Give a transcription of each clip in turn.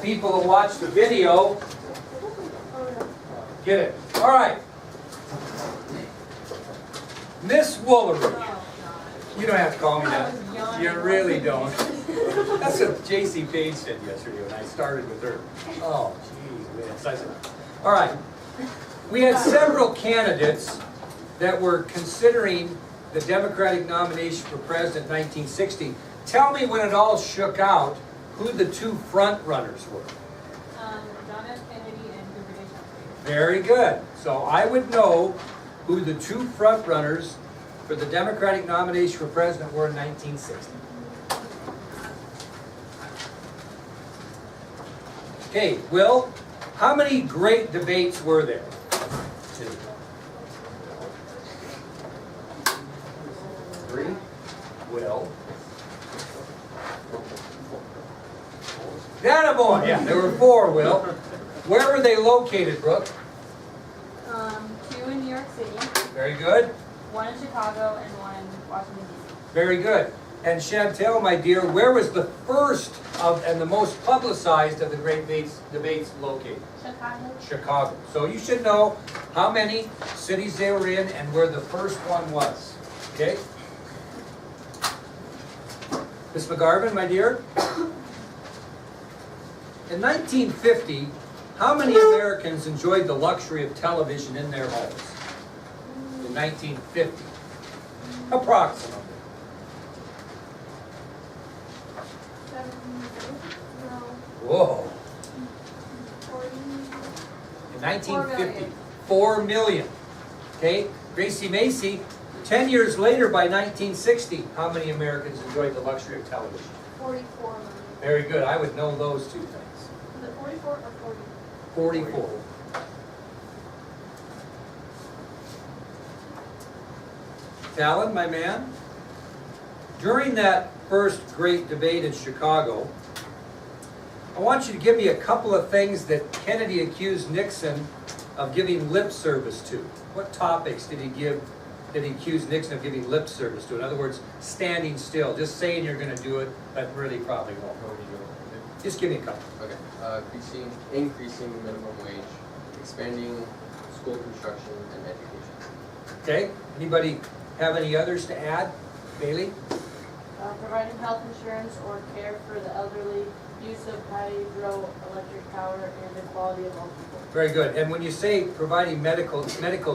people to watch the video. Get it? All right. Miss Woolery. You don't have to call me that. You really don't. That's what J.C. Page said yesterday when I started with her. Oh, geez. All right. We had several candidates that were considering the Democratic nomination for president in 1960. Tell me when it all shook out, who the two front runners were. John F. Kennedy and Hoover Dayton. Very good. So I would know who the two front runners for the Democratic nomination for president were in 1960. Okay, Will, how many great debates were there? Two. Three. Will. Attaboy! Yeah, there were four, Will. Where were they located, Brooke? Two in New York City, Very good. one in Chicago, and one in Washington, D.C. Very good. And Chantel, my dear, where was the first of and the most publicized of the great debates located? Chicago. Chicago. So you should know how many cities they were in and where the first one was. Okay? Ms. McGarvin, my dear? In 1950, how many Americans enjoyed the luxury of television in their homes? In 1950. Approximately. 7, no, Whoa. 40, In 1950, 4 million. Okay? Gracie Macy, 10 years later by 1960, how many Americans enjoyed the luxury of television? 44 million. Very good. I would know those two things. Is it 44 or 40? 44. Talon, my man, during that first great debate in Chicago, I want you to give me a couple of things that Kennedy accused Nixon of giving lip service to. What topics did he accuse Nixon of giving lip service to? In other words, standing still, just saying you're going to do it, but really probably won't. Just give me a couple. Okay. Increasing minimum wage, expanding school construction and education. Okay, anybody have any others to add? Bailey? Providing health insurance or care for the elderly, use of hydroelectric power, and equality of all people. Very good. And when you say providing medical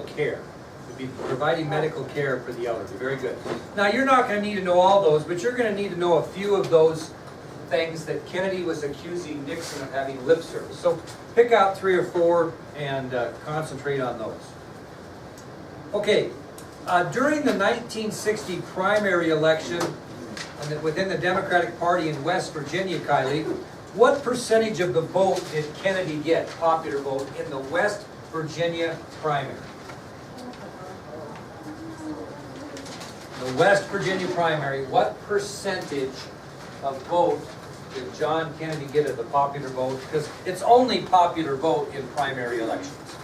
care, would be providing medical care for the elderly. Very good. Now, you're not going to need to know all those, but you're going to need to know a few of those things that Kennedy was accusing Nixon of having lip service. So pick out 3 or 4 and concentrate on those. Okay, during the 1960 primary election within the Democratic Party in West Virginia, Kylie, what percentage of the vote did Kennedy get, popular vote, in the West Virginia primary? The West Virginia primary, what percentage of vote did John Kennedy get of the popular vote? Because it's only popular vote in primary elections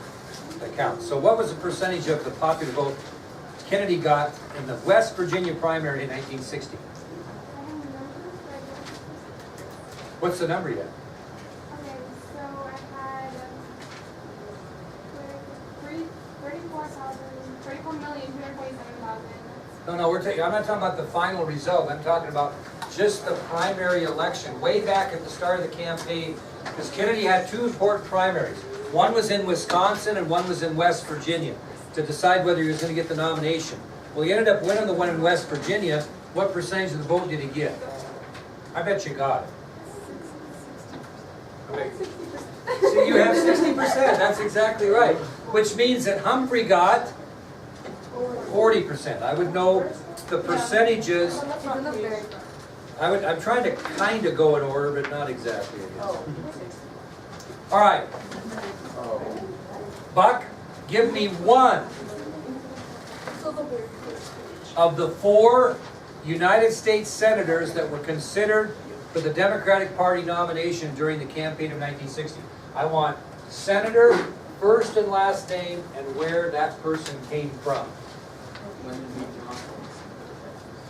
that counts. So what was the percentage of the popular vote Kennedy got in the West Virginia primary in 1960? I don't remember. What's the number yet? Okay, so I had 34,247,000. No, I'm not talking about the final result. I'm talking about just the primary election, way back at the start of the campaign, because Kennedy had 2 important primaries. One was in Wisconsin and one was in West Virginia to decide whether he was going to get the nomination. Well, he ended up winning the one in West Virginia. What percentage of the vote did he get? I bet you got it. Okay. So you have 60%. That's exactly right. Which means that Humphrey got 40%. I would know the percentages. I'm trying to kind of go in order, but not exactly. All right. Buck, give me one of the 4 United States senators that were considered for the Democratic Party nomination during the campaign of 1960. I want senator, first and last name, and where that person came from.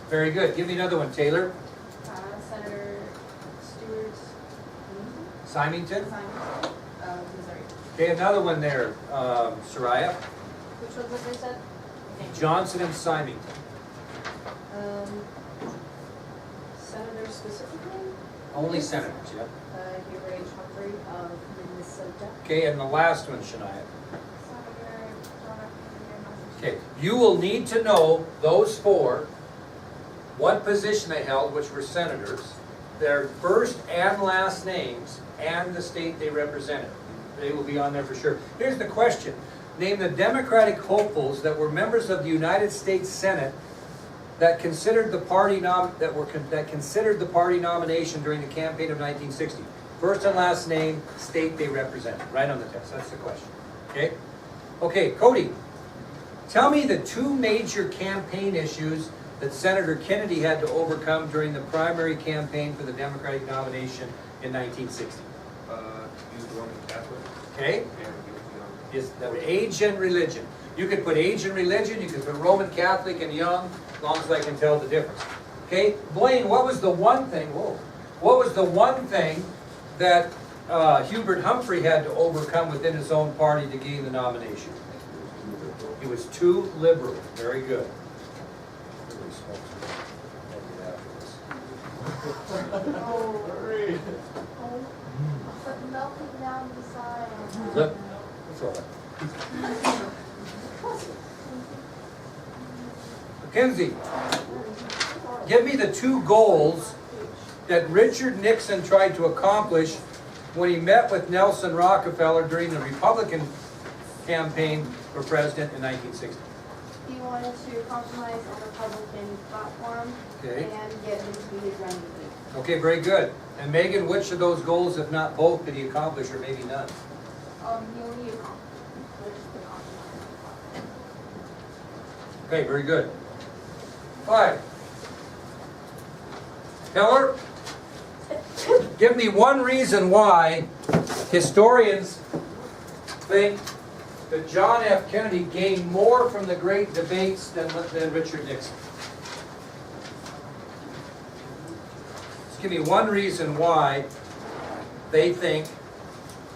Very good. Give me another one, Taylor. Senator Stewart. Symington? Missouri. Okay, another one there, Soraya. Which ones have they said? Johnson and Symington. Senators specifically? Only senators, yeah. Huber H. Humphrey of Minnesota. Okay, and the last one, Shania. Senator John F. Kennedy of Massachusetts. Okay, you will need to know those four, what position they held, which were senators, their first and last names, and the state they represented. They will be on there for sure. Here's the question. Name the Democratic hopefuls that were members of the United States Senate that considered the party considered the party nomination during the campaign of 1960. First and last name, state they represented. Right on the test. That's the question. Okay? Okay, Cody. Tell me the two major campaign issues that Senator Kennedy had to overcome during the primary campaign for the Democratic nomination in 1960. Use Roman Catholic Okay? and Is that age and religion. You could put age and religion, you could put Roman Catholic and young, as long as I can tell the difference. Okay? Blaine, what was the one thing, what was the one thing that Hubert Humphrey had to overcome within his own party to gain the nomination? He was too liberal. Very good. But melting down the side. Look, that's all right. Mackenzie, give me the two goals that Richard Nixon tried to accomplish when he met with Nelson Rockefeller during the Republican campaign for president in 1960. He wanted to compromise on the Republican platform Okay. and get him to be his running mate. Okay, very good. And Megan, which of those goals, if not both, did he accomplish, or maybe none? He only accomplished the compromise. Okay, very good. All right. Keller, give me one reason why historians think that John F. Kennedy gained more from the great debates than Richard Nixon. Just give me one reason why they think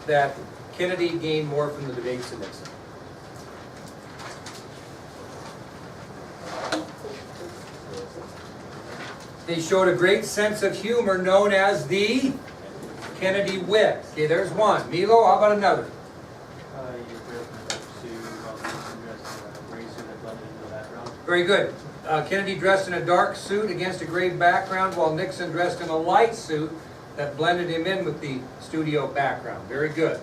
that Kennedy gained more from the debates than Nixon. They showed a great sense of humor known as the Kennedy wit. Okay, there's one. Milo, how about another? Your dress in a gray suit that blended into the background. Very good. Kennedy dressed in a dark suit against a gray background, while Nixon dressed in a light suit that blended him in with the studio background. Very good.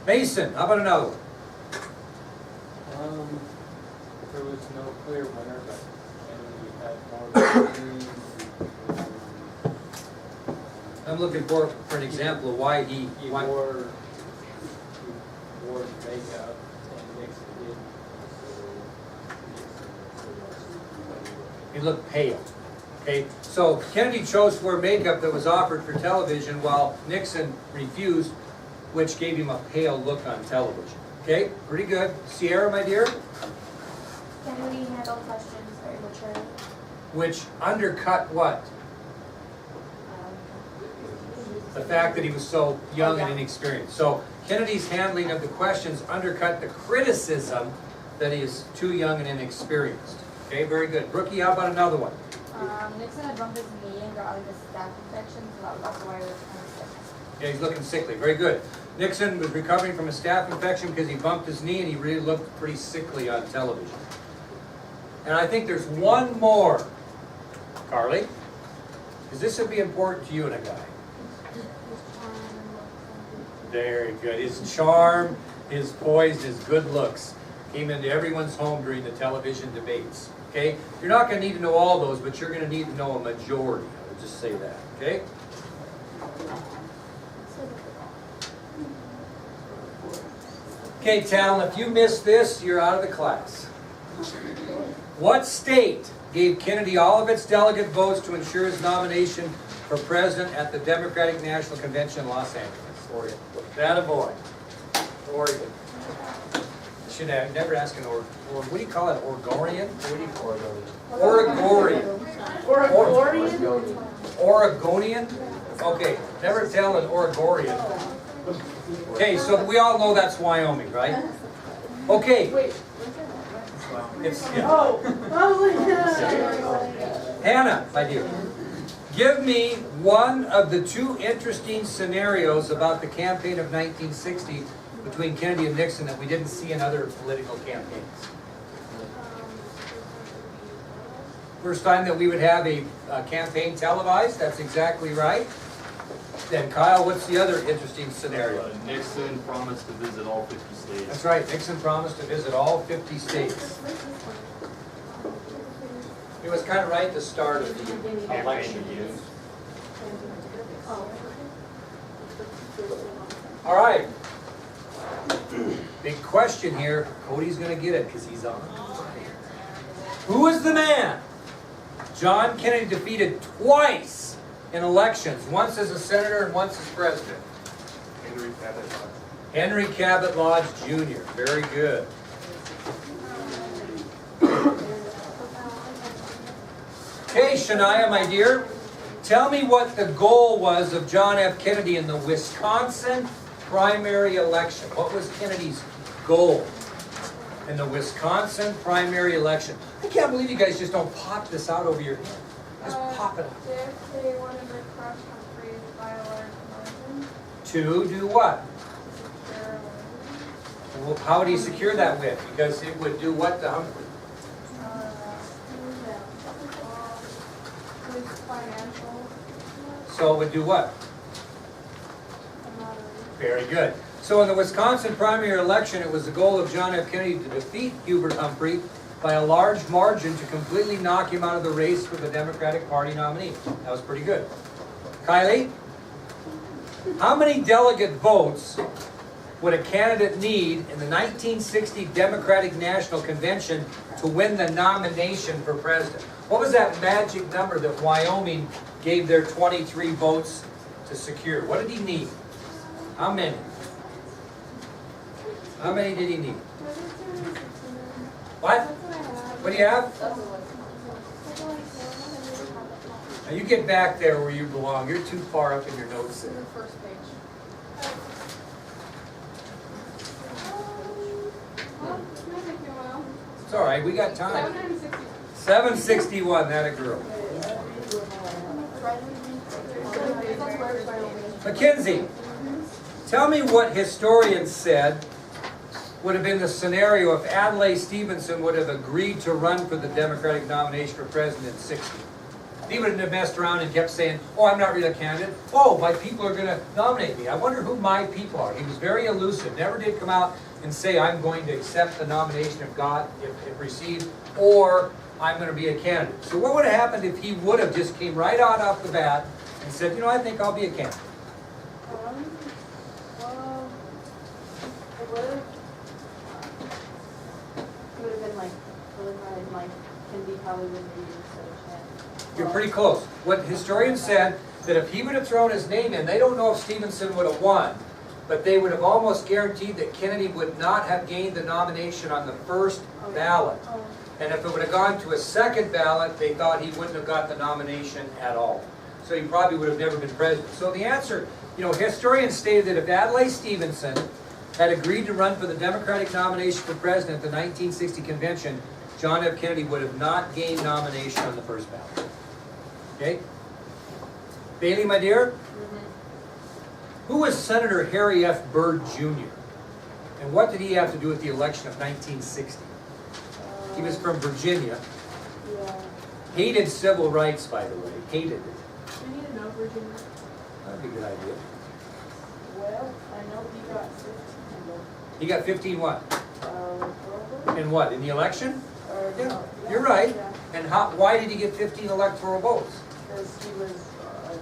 Mason, how about another one? There was no clear winner, but Kennedy had more victories. I'm looking for an example of why he He won. wore makeup, and Nixon didn't. He looked pale. Okay, so Kennedy chose to wear makeup that was offered for television, while Nixon refused, which gave him a pale look on television. Okay, pretty good. Sierra, my dear, Kennedy handled questions very maturely. which undercut what? The fact that he was so young and inexperienced. So Kennedy's handling of the questions undercut the criticism that he is too young and inexperienced. Okay, very good. Brookie, how about another one? Nixon had bumped his knee and got like a staph infection, so that was also why he was kind of sick. Yeah, he's looking sickly. Very good. Nixon was recovering from a staph infection because he bumped his knee and he really looked pretty sickly on television. And I think there's one more, Carly, because this would be important to you and a guy. Very good. His charm, his poise, his good looks came into everyone's home during the television debates. Okay? You're not going to need to know all those, but you're going to need to know a majority. I would just say that. Okay? Okay, Talon, if you missed this, you're out of the class. What state gave Kennedy all of its delegate votes to ensure his nomination for president at the Democratic National Convention in Los Angeles? Oregon. That a boy. Oregon. Should have never ask an or what do you call it? Oregonian? What do you call it? Oregonian. Oregonian? Oregonian? Okay, never tell an Oregorian. Okay, so we all know that's Wyoming, right? Okay, Wait. it's, yeah. Oh, Hannah, my dear, give me one of the two interesting scenarios about the campaign of 1960 between Kennedy and Nixon that we didn't see in other political campaigns. First time that we would have a campaign televised, that's exactly right. Then Kyle, what's the other interesting scenario? Nixon promised to visit all 50 states. That's right, Nixon promised to visit all 50 states. It was kind of right at the start of the election. All right. Big question here. Cody's gonna get it because he's on. Who is the man John Kennedy defeated twice in elections, once as a senator and once as president? Henry Cabot Lodge. Henry Cabot Lodge Jr. Very good. Okay, Shania, my dear, tell me what the goal was of John F. Kennedy in the Wisconsin primary election. What was Kennedy's goal in the Wisconsin primary election? I can't believe you guys just don't pop this out over your head. Just pop it out. If they wanted to crush Humphrey by a large margin, To do what? they're Well, how would he secure that win? Because it would do what to Humphrey? who's financial, So it would do what? Very good. So in the Wisconsin primary election, it was the goal of John F. Kennedy to defeat Hubert Humphrey by a large margin to completely knock him out of the race for the Democratic Party nominee. That was pretty good. Kylie, how many delegate votes would a candidate need in the 1960 Democratic National Convention to win the nomination for president? What was that magic number that Wyoming gave their 23 votes to secure? What did he need? How many? How many did he need? What? What do you have? Now you get back there where you belong. You're too far up in your notes there. the first page. It's all right. We got time. 760. 761. That a girl. Mackenzie, tell me what historians said would have been the scenario if Adlai Stevenson would have agreed to run for the Democratic nomination for president in 60. He wouldn't have messed around and kept saying, oh, I'm not really a candidate. Oh, my people are going to nominate me. I wonder who my people are. He was very elusive, never did come out and say, I'm going to accept the nomination of God if received, or I'm going to be a candidate. So what would have happened if he would have just came right out off the bat and said, you know, I think I'll be a candidate? It would have been like, Kennedy probably wouldn't be such a chance. You're pretty close. What historians said, that if he would have thrown his name in, they don't know if Stevenson would have won, but they would have almost guaranteed that Kennedy would not have gained the nomination on the first ballot. And if it would have gone to a second ballot, they thought he wouldn't have got the nomination at all. So he probably would have never been president. So the answer, you know, historians stated that if Adlai Stevenson had agreed to run for the Democratic nomination for president at the 1960 convention, John F. Kennedy would have not gained nomination on the first ballot. Okay? Bailey, my dear? Who was Senator Harry F. Byrd Jr.? And what did he have to do with the election of 1960? He was from Virginia. Yeah. Hated civil rights, by the way. Hated it. We need to know Virginia. That'd be a good idea. Well, I know he got 15. He got 15 what? Probably. In what? In the election? Or Yeah, no, you're right. Yeah, And why did he get 15 electoral votes? because he was a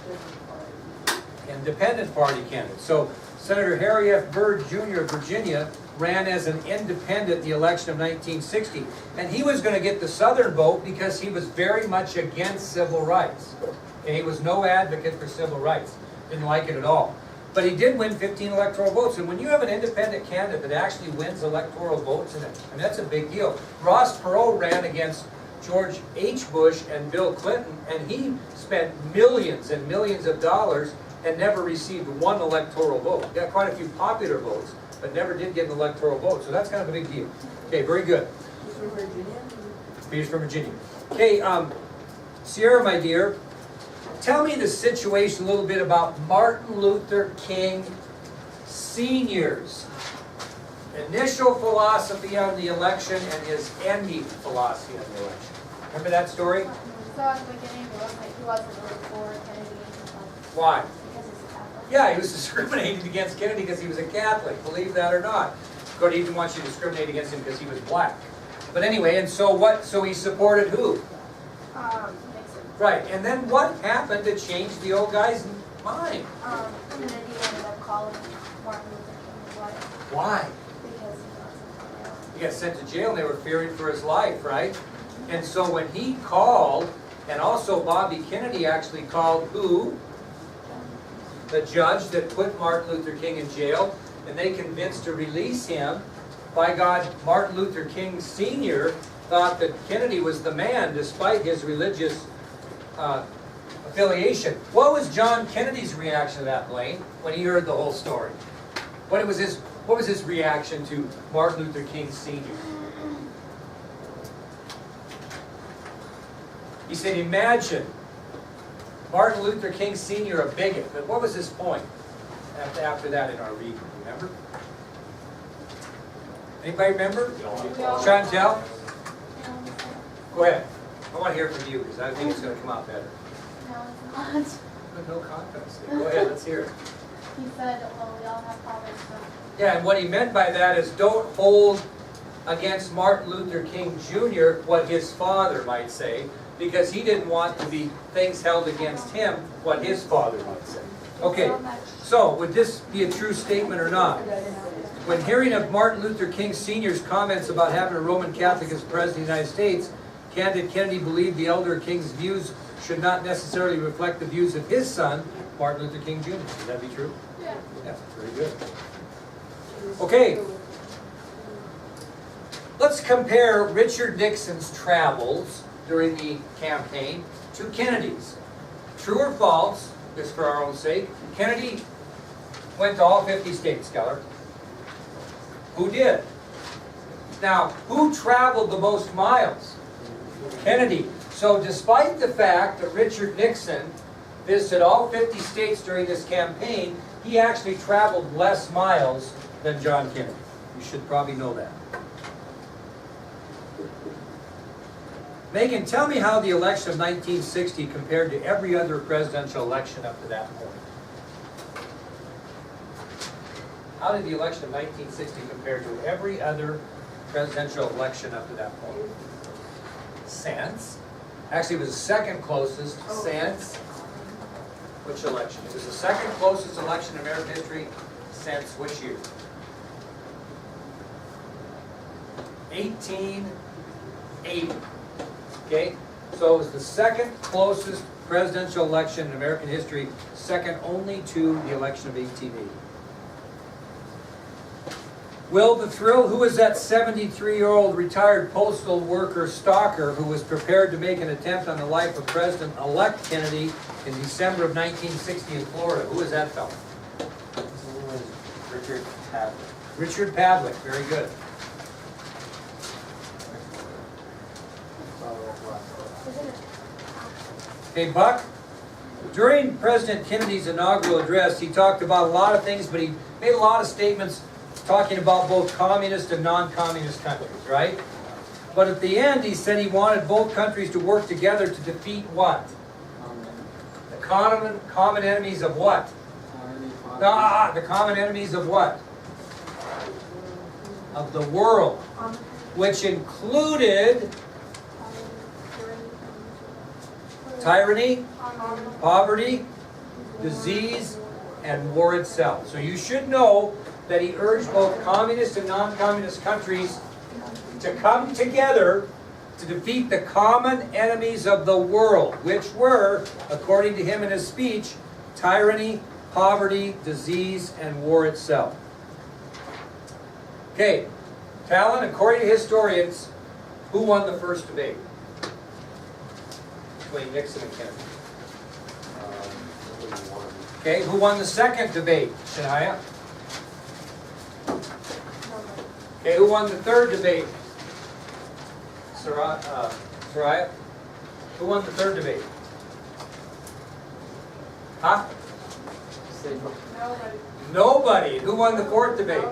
different party. Independent party candidate. So Senator Harry F. Byrd Jr. of Virginia ran as an independent in the election of 1960. And he was going to get the Southern vote because he was very much against civil rights. And he was no advocate for civil rights. Didn't like it at all. But he did win 15 electoral votes. And when you have an independent candidate that actually wins electoral votes, and that's a big deal. Ross Perot ran against George H. Bush and Bill Clinton, and he spent millions and millions of dollars and never received one electoral vote. Got quite a few popular votes, but never did get an electoral vote. So that's kind of a big deal. Okay, very good. He's from Virginia? He's from Virginia. Okay, Sierra, my dear, tell me the situation a little bit about Martin Luther King Sr.'s initial philosophy on the election and his ending philosophy on the election. Remember that story? So at the beginning, he wasn't really for Kennedy, Why? because he's a Catholic. Yeah, he was discriminating against Kennedy because he was a Catholic, believe that or not. God didn't want you to discriminate against him because he was black. But anyway, and so what, so he supported who? Nixon. Right, and then what happened to change the old guy's mind? Kennedy ended up calling Martin Luther King his wife Why? because he got sent to jail. He got sent to jail and they were fearing for his life, right? And so when he called, and also Bobby Kennedy actually called who? The judge that put Martin Luther King in jail, and they convinced to release him. By God, Martin Luther King Sr. thought that Kennedy was the man despite his religious affiliation. What was John Kennedy's reaction to that, Blaine, when he heard the whole story? What was his reaction to Martin Luther King Sr.? He said, imagine Martin Luther King Sr. a bigot. But what was his point after that in our reading? Remember? Anybody remember? Chantel? Go ahead. I want to hear from you because I think it's going to come out better. No, it's not. No confidence. Go ahead, let's hear it. He said, well, we all have problems, so. Yeah, and what he meant by that is don't hold against Martin Luther King Jr. what his father might say, because he didn't want to be things held against him what his father might say. Okay, so would this be a true statement or not? When hearing of Martin Luther King Sr.'s comments about having a Roman Catholic as president of the United States, did Kennedy believe the elder King's views should not necessarily reflect the views of his son, Martin Luther King Jr.? Would that be true? Yeah. Yeah, very good. Okay. Let's compare Richard Nixon's travels during the campaign to Kennedy's. True or false, just for our own sake, Kennedy went to all 50 states, Keller. Who did? Now, who traveled the most miles? Kennedy. So despite the fact that Richard Nixon visited all 50 states during this campaign, he actually traveled less miles than John Kennedy. You should probably know that. Megan, tell me how the election of 1960 compared to every other presidential election up to that point. How did the election of 1960 compare to every other presidential election up to that point? Since. Actually, it was the second closest since. Which election? It was the second closest election in American history since which year? 1880. Okay? So it was the second closest presidential election in American history, second only to the election of 1880. Will the Thrill, who was that 73-year-old retired postal worker stalker who was prepared to make an attempt on the life of President-elect Kennedy in December of 1960 in Florida? Who was that fellow? His name was Richard Pavlik. Richard Pavlik, very good. Isn't it? Okay, Buck, during President Kennedy's inaugural address, he talked about a lot of things, but he made a lot of statements talking about both communist and non-communist countries, right? But at the end, he said he wanted both countries to work together to defeat what? The common enemies of what? The common enemies of what? Of the world, which included tyranny, poverty, disease, and war itself. So you should know that he urged both communist and non-communist countries to come together to defeat the common enemies of the world, which were, according to him in his speech, tyranny, poverty, disease, and war itself. Okay, Talon, according to historians, who won the first debate? between Nixon and Kennedy. Okay, who won the second debate? Shania? Okay, who won the third debate? Soraya? Who won the third debate? Huh? Nobody. Nobody. Who won the fourth debate?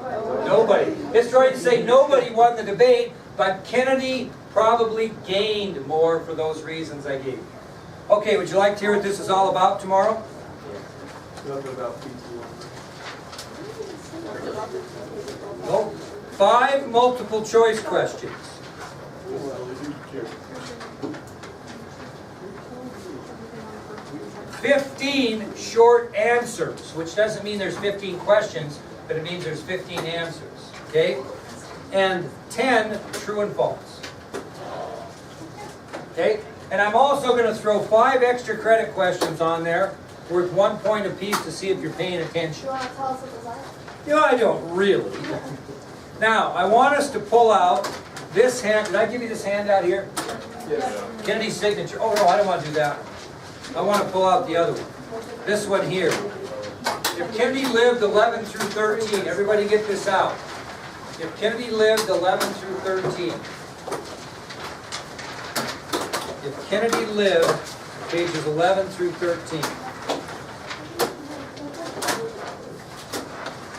Nobody. It's trying to say nobody won the debate, but Kennedy probably gained more for those reasons I gave you. Okay, would you like to hear what this is all about tomorrow? Nothing about PT. No. 5 multiple choice questions. 15 short answers, which doesn't mean there's 15 questions, but it means there's 15 answers, okay? And 10 true and false. Okay? And I'm also going to throw 5 extra credit questions on there, worth 1 point apiece to see if you're paying attention. You wanna tell us what those are? No, I don't really. Now, I want us to pull out this hand. Did I give you this handout here? Yes. Kennedy's signature. Oh, no, I don't want to do that one. I want to pull out the other one. This one here. If Kennedy lived 11 through 13, everybody get this out. If Kennedy lived 11 through 13. If Kennedy lived pages 11 through 13.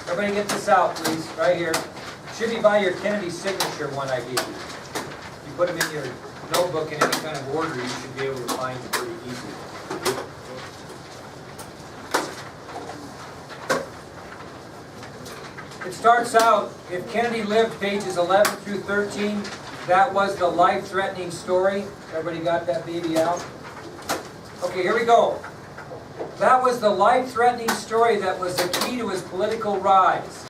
Everybody get this out, please, right here. Should be by your Kennedy signature one I gave you. You put them in your notebook in any kind of order, you should be able to find them pretty easily. It starts out, if Kennedy lived, pages 11 through 13, that was the life-threatening story. Everybody got that baby out? Okay, here we go. That was the life-threatening story that was the key to his political rise.